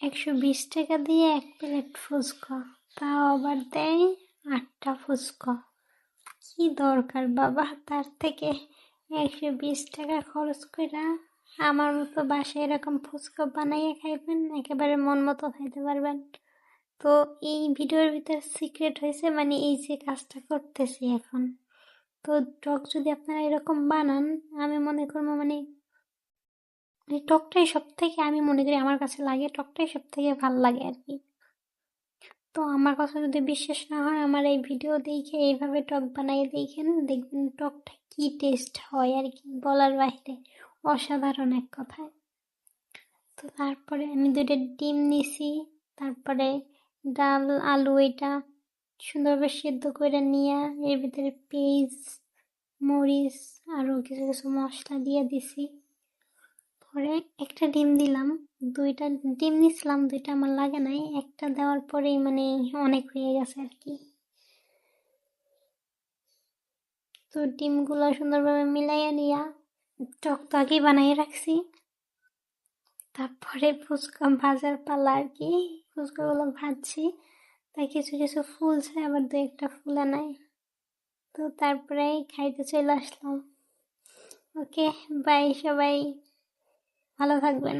120 টাকা দিয়ে 1 প্লেট ফুচকা, তাও আবার দেয় 8টা ফুচকা। কি দরকার বাবা, তার থেকে 120 টাকা খরচ করে আমার মতো বাসায় এরকম ফুচকা বানাইয়া খাইবেন, একেবারে মন মতো খাইতে পারবেন। তো এই ভিডিওর ভিতরে সিক্রেট হয়েছে, মানে এই যে কাজটা করতেছি এখন। তো টক যদি আপনারা এরকম বানান, আমি মনে করবো মানে টকটাই সব থেকে, আমি মনে করি আমার কাছে লাগে টকটাই সব থেকে ভালো লাগে আর কি। তো আমার কথা যদি বিশ্বাস না হয়, আমার এই ভিডিও দেখে এইভাবে টক বানাই দেখেন, দেখবেন টকটা কি টেস্ট হয় আর কি, বলার বাইরে, অসাধারণ এক কথায়। তো তারপরে আমি 2টা ডিম নিছি, তারপরে ডাল আলু এটা সুন্দরভাবে সেদ্ধ করে নিয়ে এর ভিতরে পেঁয়াজ মরিচ আরও কিছু কিছু মশলা দিয়ে দিছি। পরে একটা ডিম দিলাম, 2টা ডিম নিছিলাম, 2টা আমার লাগে নাই, একটা দেওয়ার পরেই মানে অনেক হয়ে গেছে আর কি। তো ডিমগুলো সুন্দরভাবে মিলাইয়া নিয়া টক তো আগেই বানাই রাখছি। তারপরে ফুচকা ভাজার পালা আর কি, ফুচকাগুলো ভাজছি, তাই কিছু কিছু ফুলছে, আবার 2-1টা ফুলে নাই। তো তারপরে খাইতে চলে আসলাম। ওকে, বাই সবাই, ভালো থাকবেন।